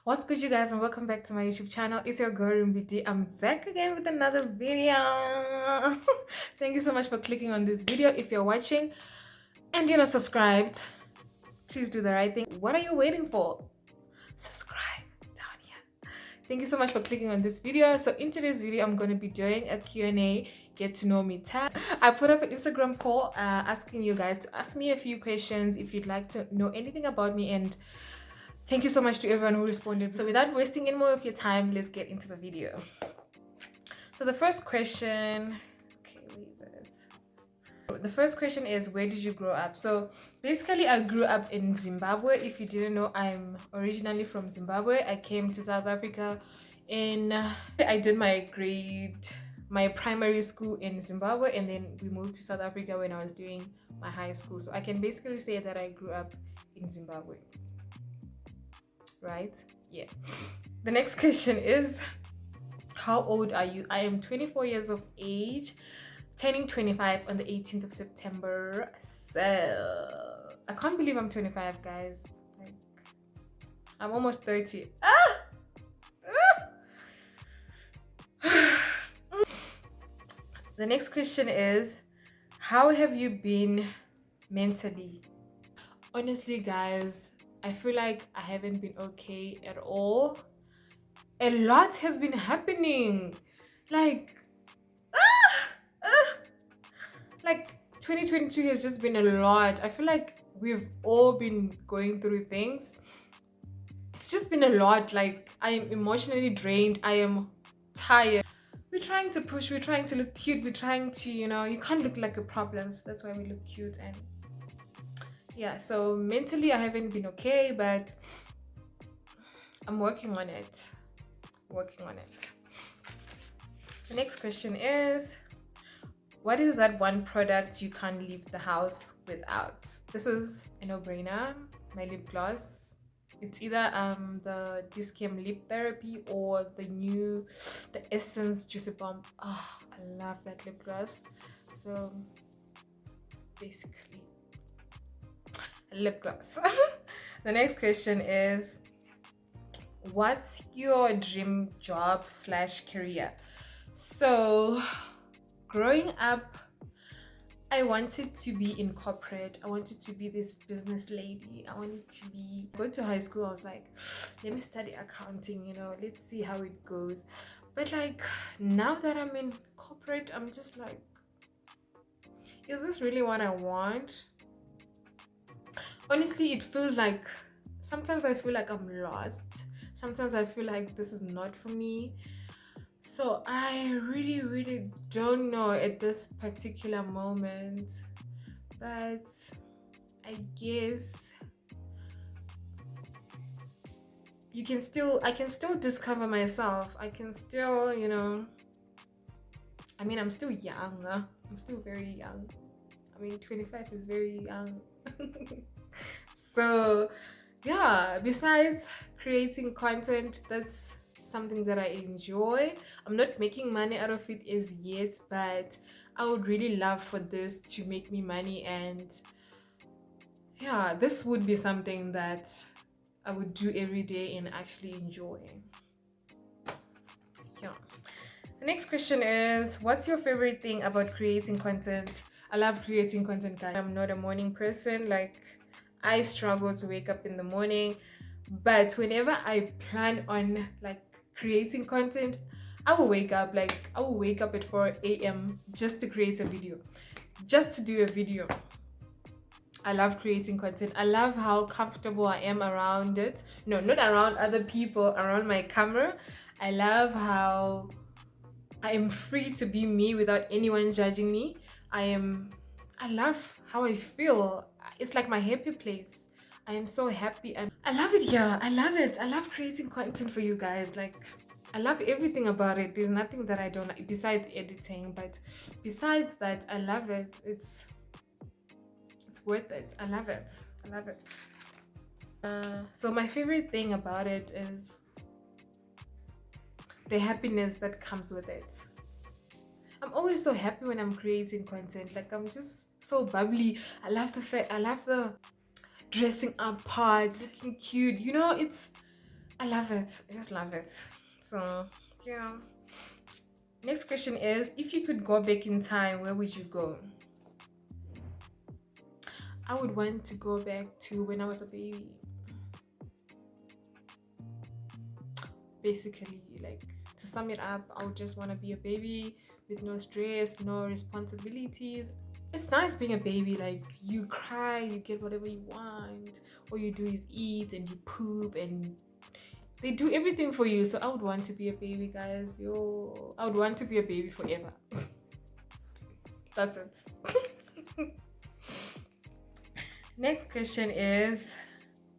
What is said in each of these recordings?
What's good, you guys, and welcome back to my YouTube channel. It's your girl Rumbidi. I'm back again with another video. Thank you so much for clicking on this video. If you're watching and you're not subscribed, please do the right thing. What are you waiting for? Subscribe down here. Thank you so much for clicking on this video. So in today's video, I'm going to be doing a Q&A get to know me tag. I put up an Instagram poll asking you guys to ask me a few questions if you'd like to know anything about me, and thank you so much to everyone who responded. So without wasting any more of your time, let's get into the video. So the first question, okay, where is it? The first question is, where did you grow up? So basically, I grew up in Zimbabwe. If you didn't know, I'm originally from Zimbabwe. I came to South Africa I did my primary school in Zimbabwe, and then we moved to South Africa when I was doing my high school. So I can basically say that I grew up in Zimbabwe. Right? Yeah. The next question is, how old are you? I am 24 years of age, turning 25 on the 18th of September. So I can't believe I'm 25, guys. Like, I'm almost 30. The next question is, how have you been mentally? Honestly, guys, I feel like I haven't been okay at all. A lot has been happening. Like, like 2022 has just been a lot. I feel like we've all been going through things. It's just been a lot. Like, I am emotionally drained. I am tired. We're trying to push. We're trying to look cute. We're trying to, you can't look like a problem. So that's why we look cute. And yeah, so mentally I haven't been okay, but I'm working on it. The next question is, what is that one product you can't leave the house without? This is a no-brainer. My lip gloss. It's either the Discam lip therapy or the Essence Juicy Bomb. Oh, I love that lip gloss. So basically, lip gloss. The next question is, what's your dream job / career? So growing up, I wanted to be in corporate. I wanted to be this business lady. I wanted to be going to high school. I was like, let me study accounting, let's see how it goes. But like, now that I'm in corporate, I'm just like, is this really what I want? Honestly, it feels like sometimes I feel like I'm lost. Sometimes I feel like this is not for me. So I really, really don't know at this particular moment. But I guess I can still discover myself. I can still, I'm still young. I'm still very young. 25 is very young. So yeah, besides creating content, that's something that I enjoy. I'm not making money out of it as yet, but I would really love for this to make me money, and yeah, this would be something that I would do every day and actually enjoy. Yeah. The next question is, what's your favorite thing about creating content? I love creating content, guys. I'm not a morning person. Like, I struggle to wake up in the morning, but whenever I plan on like creating content, I will wake up at 4 a.m. just to create a video, just to do a video. I love creating content. I love how comfortable I am around it. No, not around other people, around my camera. I love how I am free to be me without anyone judging me. I love how I feel. It's like my happy place. I am so happy and I love it here. I love it. I love creating content for you guys. Like, I love everything about it. There's nothing that I don't like besides editing, but besides that, I love it. It's worth it. I love it. So my favorite thing about it is the happiness that comes with it. I'm always so happy when I'm creating content. Like, I'm just so bubbly. I love the dressing up part, looking cute. I love it. I just love it. So yeah. Next question is, if you could go back in time, where would you go? I would want to go back to when I was a baby. Basically, like, to sum it up, I would just want to be a baby with no stress, no responsibilities. It's nice being a baby, like you cry, you get whatever you want. All you do is eat and you poop and they do everything for you. So I would want to be a baby, guys. Yo, I would want to be a baby forever. That's it. Next question is,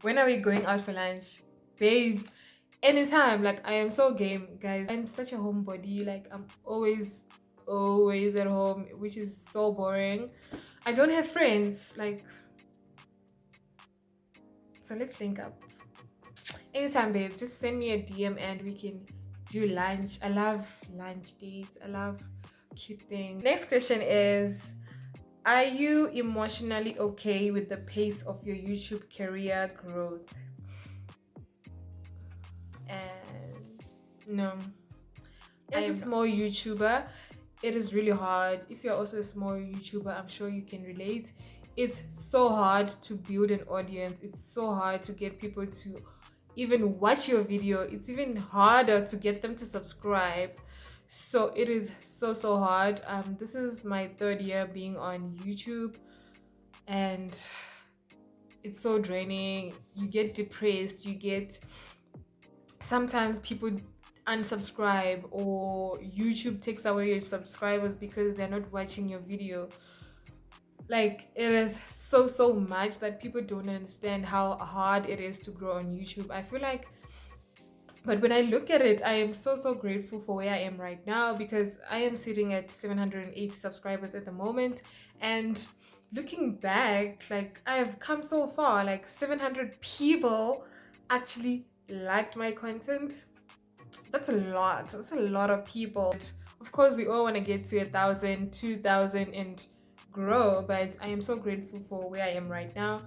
when are we going out for lunch? Babes, anytime. Like, I am so game, guys. I'm such a homebody. Like, I'm always at home, which is so boring. I don't have friends. Like, so let's link up. Anytime, babe. Just send me a DM and we can do lunch. I love lunch dates. I love cute things. Next question is, are you emotionally okay with the pace of your YouTube career growth? And no. As a small YouTuber, it is really hard. If you're also a small YouTuber, I'm sure you can relate. It's so hard to build an audience. It's so hard to get people to even watch your video. It's even harder to get them to subscribe. So it is so hard. This is my 3rd year being on YouTube, and it's so draining. You get depressed. You get, sometimes people unsubscribe or YouTube takes away your subscribers because they're not watching your video. Like, it is so much that people don't understand how hard it is to grow on YouTube. I feel like, but when I look at it, I am so grateful for where I am right now, because I am sitting at 780 subscribers at the moment. And looking back, like, I have come so far. Like, 700 people actually liked my content. That's a lot. That's a lot of people. Of course, we all want to get to 1,000, 2,000 and grow, but I am so grateful for where I am right now.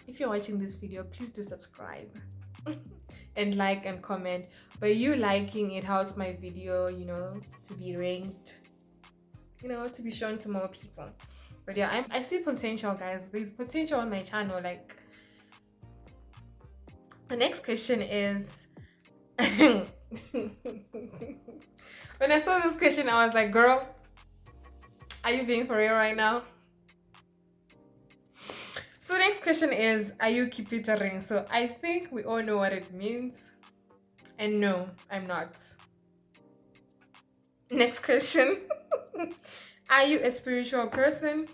If you're watching this video, please do subscribe and like and comment. But you liking it helps my video, you know, to be ranked, you know, to be shown to more people. But yeah, I see potential, guys. There's potential on my channel. Like, the next question is, when I saw this question, I was like, girl, are you being for real right now? So the next question is, are you kipitering? So I think we all know what it means. And no, I'm not. Next question. Are you a spiritual person?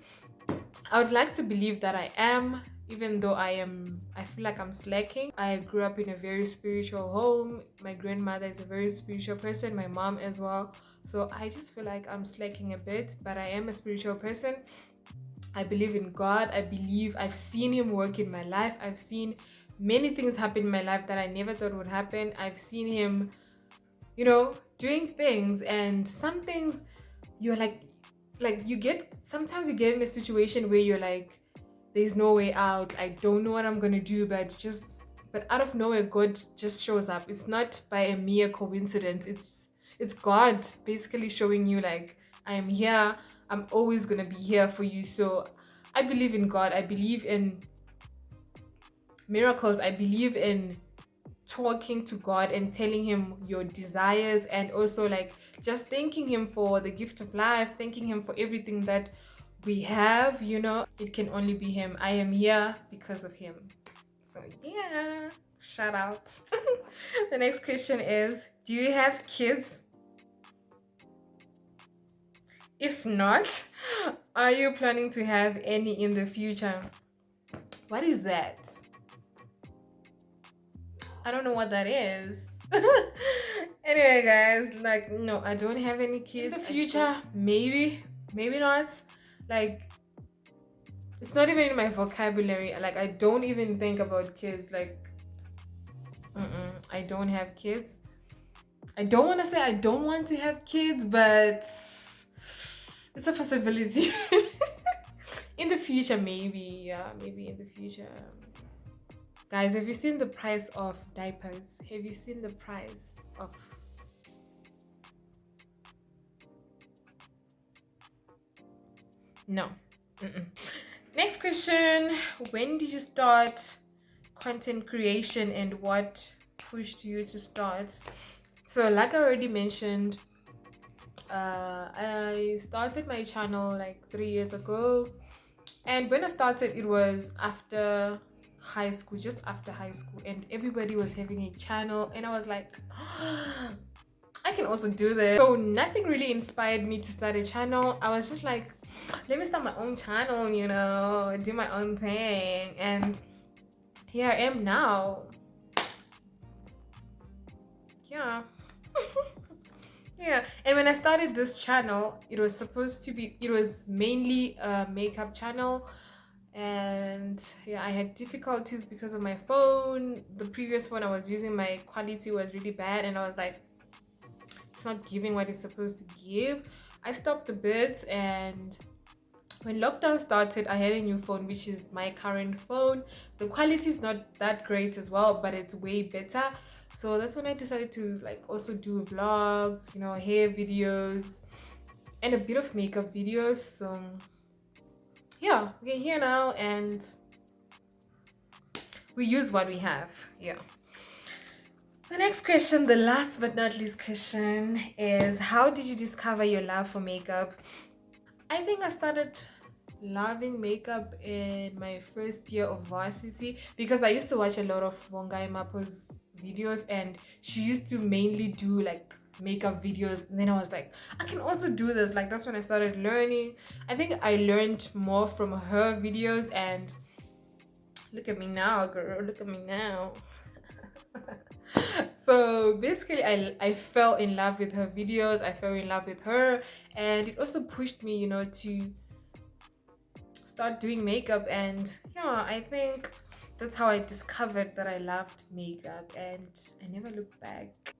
I would like to believe that I am, even though I feel like I'm slacking. I grew up in a very spiritual home. My grandmother is a very spiritual person, my mom as well. So I just feel like I'm slacking a bit, but I am a spiritual person. I believe in God. I've seen him work in my life. I've seen many things happen in my life that I never thought would happen. I've seen him, you know, doing things, and some things you're like sometimes you get in a situation where you're like, there's no way out. I don't know what I'm gonna do, but out of nowhere, God just shows up. It's not by a mere coincidence. It's God basically showing you, like, I am here. I'm always gonna be here for you. So I believe in God. I believe in miracles. I believe in talking to God and telling him your desires, and also like just thanking him for the gift of life, thanking him for everything that we have, you know. It can only be him. I am here because of him. So yeah, shout out. The next question is, do you have kids? If not, are you planning to have any in the future? What is that? I don't know what that is. Anyway, guys, like, no, I don't have any kids. In the future, maybe not. Like, it's not even in my vocabulary. Like, I don't even think about kids. Like, I don't have kids. I don't want to say I don't want to have kids, but it's a possibility. In the future, maybe. Yeah, maybe in the future. Guys, have you seen the price of diapers? Have you seen the price of... No. Mm-mm. Next question. When did you start content creation and what pushed you to start? So like I already mentioned, I started my channel like 3 years ago, and when I started it was after high school, just after high school, and everybody was having a channel and I was like, I can also do this. So nothing really inspired me to start a channel. I was just like, let me start my own channel, you know, do my own thing, and here I am now. Yeah. Yeah, and when I started this channel, it was supposed to be, it was mainly a makeup channel, and yeah, I had difficulties because of my phone. The previous one I was using, my quality was really bad, and I was like, it's not giving what it's supposed to give. I stopped a bit, and when lockdown started, I had a new phone, which is my current phone. The quality is not that great as well, but it's way better. So that's when I decided to like also do vlogs, you know, hair videos and a bit of makeup videos. So yeah, we're here now and we use what we have. Yeah. The next question, the last but not least question, is how did you discover your love for makeup? I think I started loving makeup in my first year of varsity because I used to watch a lot of Wongai Mapo's videos, and she used to mainly do like makeup videos, and then I was like, I can also do this. Like that's when I started learning. I think I learned more from her videos, and look at me now, girl, look at me now. So basically I fell in love with her videos, I fell in love with her, and it also pushed me, you know, to start doing makeup. And yeah, I think that's how I discovered that I loved makeup, and I never looked back.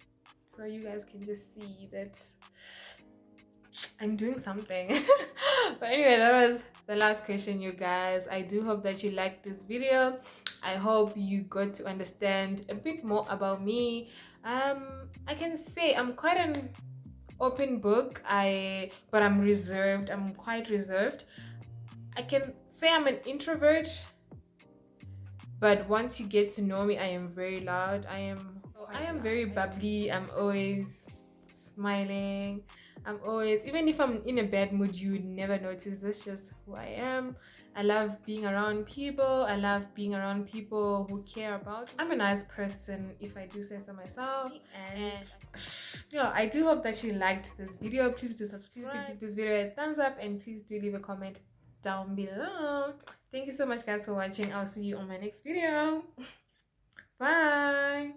So you guys can just see that I'm doing something. But anyway, that was the last question, you guys. I do hope that you liked this video. I hope you got to understand a bit more about me. I can say I'm quite an open book. But I'm reserved. I'm quite reserved. I can say I'm an introvert, but once you get to know me, I am very loud. I am very bubbly. I'm always smiling. I'm always, even if I'm in a bad mood, you would never notice. That's just who I am. I love being around people. I love being around people who care about me. I'm a nice person, if I do say so myself. And yeah, I do hope that you liked this video. Please do subscribe. Please do give this video a thumbs up, and please do leave a comment down below. Thank you so much, guys, for watching. I'll see you on my next video. Bye.